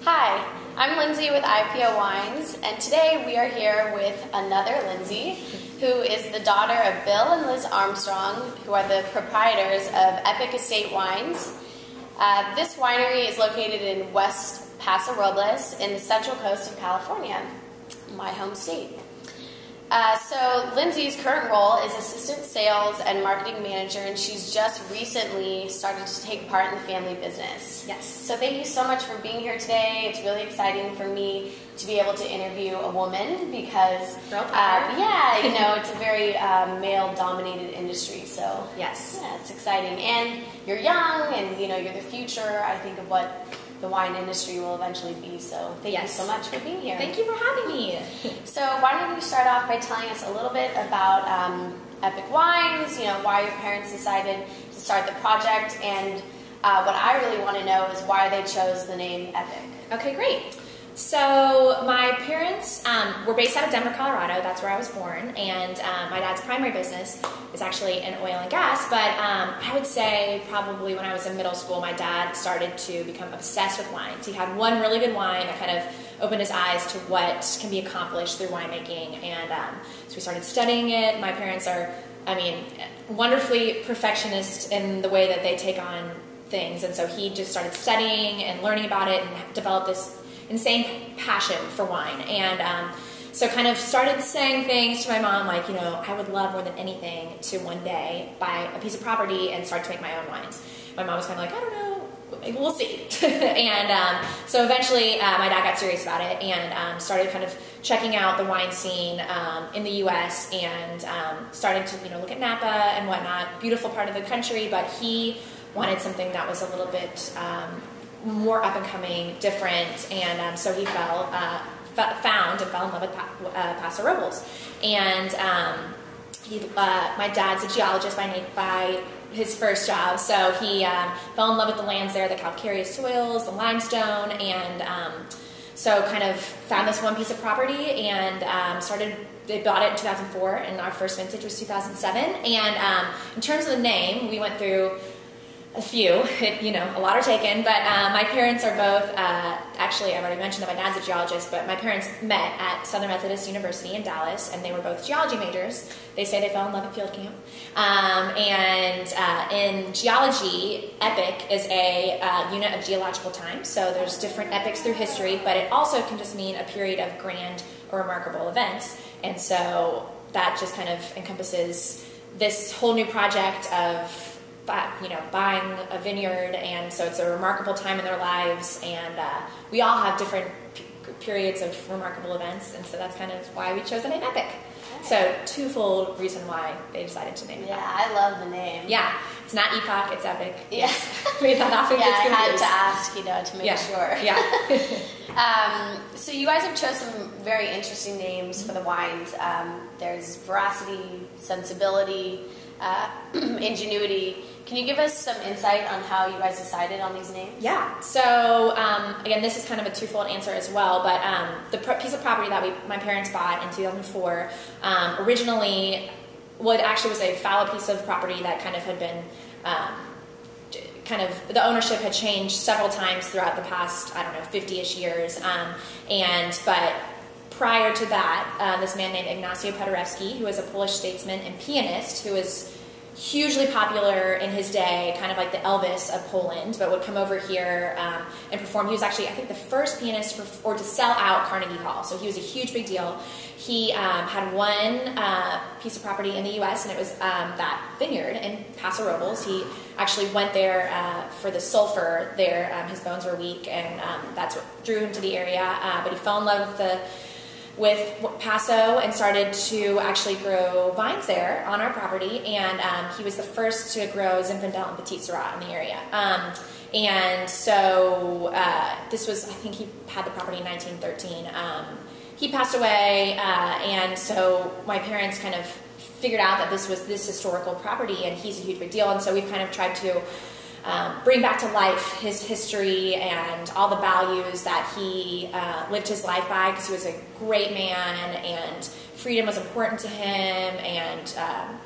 Hi, I'm Lindsay with IPO Wines, and today we are here with another Lindsay, who is the daughter of Bill and Liz Armstrong, who are the proprietors of Epic Estate Wines. This winery is located in West Paso Robles in the central coast of California, my home state. So Lindsay's current role is assistant sales and marketing manager, and she's just recently started to take part in the family business. Yes. So thank you so much for being here today. It's really exciting for me to be able to interview a woman because, it's a very male-dominated industry. So yes, yeah, it's exciting. And you're young, and you're the future, I think, of what the wine industry will eventually be. So thank you so much for being here. Thank you for having me. So why don't you start off by telling us a little bit about Epic Wines, why your parents decided to start the project, and what I really want to know is why they chose the name Epic. Okay, great. So my parents were based out of Denver, Colorado. That's where I was born, and my dad's primary business is actually in oil and gas, but I would say probably when I was in middle school, my dad started to become obsessed with wines. He had one really good wine that kind of opened his eyes to what can be accomplished through winemaking, and so we started studying it. My parents are, wonderfully perfectionist in the way that they take on things, and so he just started studying and learning about it and developed this insane passion for wine, and so kind of started saying things to my mom like, I would love more than anything to one day buy a piece of property and start to make my own wines. My mom was kind of like, I don't know, maybe we'll see. And so eventually my dad got serious about it and started kind of checking out the wine scene in the U.S. and started to look at Napa and whatnot. Beautiful part of the country, but he wanted something that was a little bit more up and coming, different, and so he found and fell in love with Paso Robles. And my dad's a geologist by his first job, so he fell in love with the lands there, the calcareous soils, the limestone, and so kind of found this one piece of property and they bought it in 2004, and our first vintage was 2007. And in terms of the name, we went through a few, a lot are taken, but my parents are both, actually I've already mentioned that my dad's a geologist, but my parents met at Southern Methodist University in Dallas, and they were both geology majors. They say they fell in love at field camp. In geology, epic is a unit of geological time, so there's different epics through history, but it also can just mean a period of grand or remarkable events, and so that just kind of encompasses this whole new project of buying a vineyard, and so it's a remarkable time in their lives, and we all have different periods of remarkable events, and so that's kind of why we chose the name Epic. Okay. So twofold reason why they decided to name it. Yeah, I love the name. Yeah, it's not EPOCH, it's Epic. Yes. That often gets confused. I had to ask, to make sure. Yeah. So you guys have chosen some very interesting names for the wines. There's veracity, sensibility, ingenuity. Can you give us some insight on how you guys decided on these names? Yeah. So again, this is kind of a twofold answer as well. But the piece of property that my parents bought in 2004 originally, it actually was a fallow piece of property that kind of had been the ownership had changed several times throughout the past 50-ish years. But prior to that, this man named Ignacio Paderewski, who was a Polish statesman and pianist, who was hugely popular in his day, kind of like the Elvis of Poland, but would come over here and perform. He was actually, I think, the first pianist to sell out Carnegie Hall, so he was a huge, big deal. He had one piece of property in the U.S., and it was that vineyard in Paso Robles. He actually went there for the sulfur there. His bones were weak, and that's what drew him to the area, but he fell in love with Paso and started to actually grow vines there on our property, and he was the first to grow Zinfandel and Petit Syrah in the area. And so this was, I think he had the property in 1913. He passed away, and so my parents kind of figured out that this was this historical property, and he's a huge big deal, and so we've kind of tried to bring back to life his history and all the values that he lived his life by, because he was a great man and freedom was important to him, and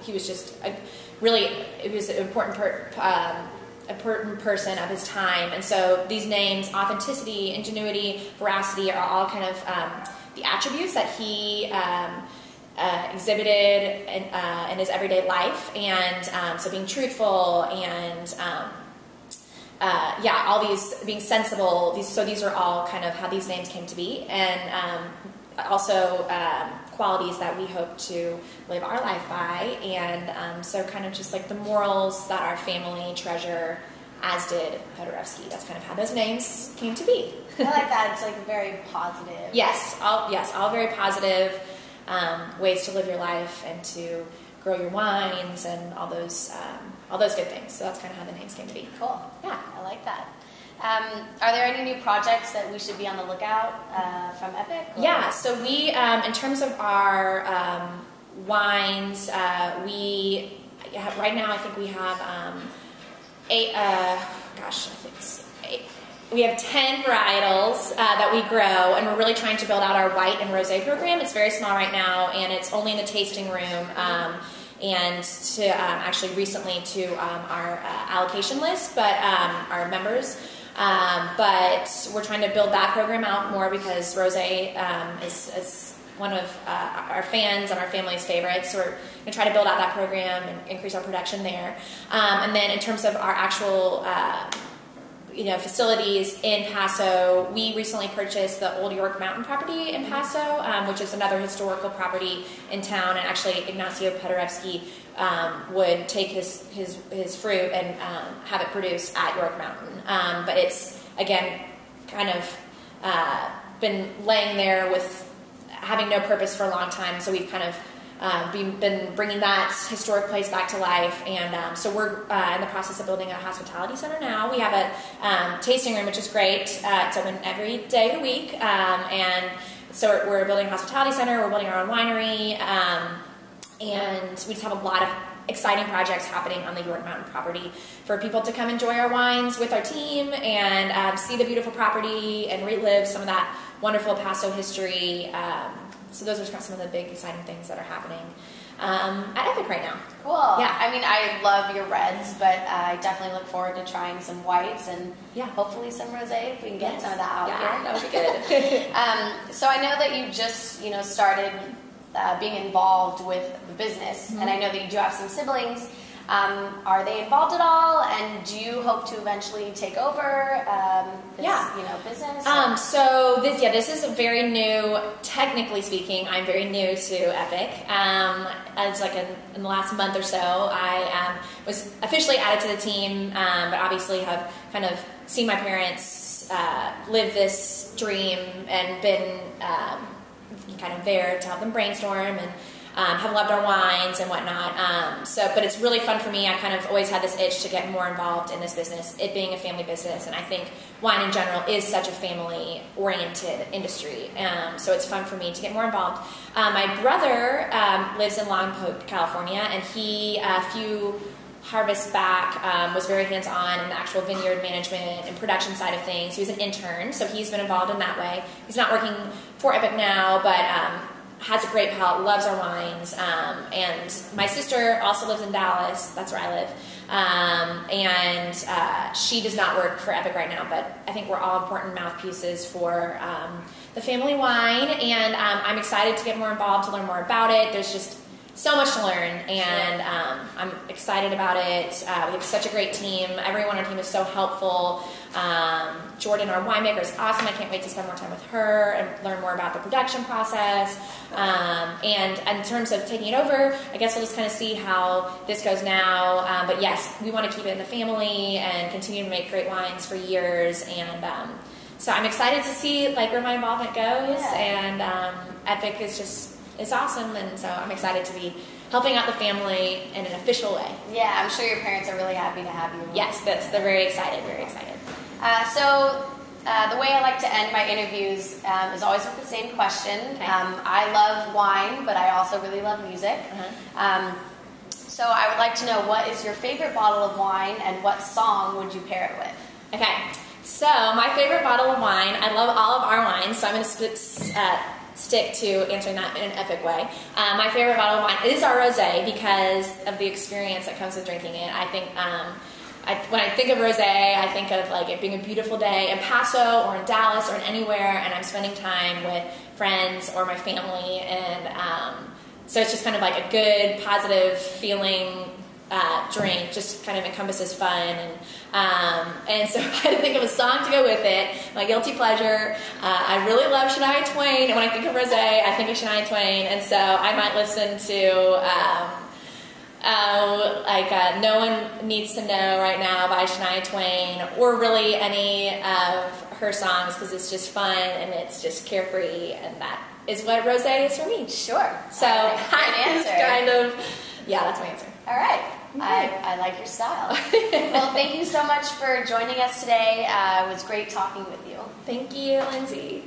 he was just it was an important important person of his time. And so these names, authenticity, ingenuity, veracity, are all kind of the attributes that he exhibited in his everyday life. And so being truthful and all these, being sensible, these are all kind of how these names came to be. And also qualities that we hope to live our life by. And so kind of just like the morals that our family treasure, as did Podorevsky. That's kind of how those names came to be. I like that. It's like very positive. Yes, all very positive ways to live your life and to grow your wines and all those good things. So that's kind of how the names came to be. Cool. Yeah, I like that. Are there any new projects that we should be on the lookout from Epic? Or? Yeah, so we, in terms of our wines, right now I think we have we have 10 varietals that we grow, and we're really trying to build out our white and rosé program. It's very small right now, and it's only in the tasting room. And to actually recently to our allocation list, but our members. But we're trying to build that program out more because rosé is one of our fans and our family's favorites. So we're going to try to build out that program and increase our production there. And then in terms of our actual facilities in Paso, we recently purchased the Old York Mountain property in Paso, which is another historical property in town. And actually, Ignacio Podorevsky would take his fruit and have it produced at York Mountain. But it's, again, kind of been laying there with having no purpose for a long time. So we've kind of been bringing that historic place back to life, and so we're in the process of building a hospitality center now. We have a tasting room, which is great. It's open every day of the week, and so we're building a hospitality center. We're building our own winery, and we just have a lot of exciting projects happening on the York Mountain property for people to come enjoy our wines with our team and see the beautiful property and relive some of that wonderful Paso history. So those are some of the big exciting things that are happening at Epic right now. Cool. Yeah. I mean, I love your reds, but I definitely look forward to trying some whites and hopefully some rosé if we can get some of that out here. That would be good. So I know that you just started being involved with the business, and I know that you do have some siblings. Are they involved at all? And do you hope to eventually take over this business? So this is very new. Technically speaking, I'm very new to Epic. It's like in the last month or so, I was officially added to the team, but obviously have kind of seen my parents live this dream and been kind of there to help them brainstorm and have loved our wines and whatnot. But it's really fun for me. I kind of always had this itch to get more involved in this business, it being a family business, and I think wine in general is such a family-oriented industry. So it's fun for me to get more involved. My brother lives in Longpoint, California, and he, a few harvests back, was very hands-on in the actual vineyard management and production side of things. He was an intern, so he's been involved in that way. He's not working for Epic now, but has a great palate, loves our wines, and my sister also lives in Dallas. That's where I live, and she does not work for Epic right now, but I think we're all important mouthpieces for the family wine, and I'm excited to get more involved, to learn more about it. There's just so much to learn, and I'm excited about it. We have such a great team. Everyone on our team is so helpful. Jordan, our winemaker, is awesome. I can't wait to spend more time with her and learn more about the production process. And in terms of taking it over, I guess we'll just kind of see how this goes now. But yes, we want to keep it in the family and continue to make great wines for years. And so I'm excited to see where my involvement goes. And Epic is it's awesome, and so I'm excited to be helping out the family in an official way. Yeah, I'm sure your parents are really happy to have you. Yes, they're very excited, very excited. The way I like to end my interviews is always with the same question. Okay. I love wine, but I also really love music. So I would like to know, what is your favorite bottle of wine, and what song would you pair it with? Okay, so my favorite bottle of wine, I love all of our wines, so I'm going to stick to answering that in an epic way. My favorite bottle of wine is our rosé because of the experience that comes with drinking it. I think when I think of rosé, I think of like it being a beautiful day in Paso or in Dallas or in anywhere, and I'm spending time with friends or my family, and so it's just kind of like a good, positive feeling drink. Just kind of encompasses fun, and so if I had to think of a song to go with it, my guilty pleasure, I really love Shania Twain, and when I think of rosé, I think of Shania Twain, and so I might listen to No One Needs to Know right now by Shania Twain, or really any of her songs, because it's just fun and it's just carefree, and that is what rosé is for me. Sure. So great answer. Kind of, yeah, that's my answer. All right. Okay. I like your style. Well, thank you so much for joining us today. It was great talking with you. Thank you, Lindsay.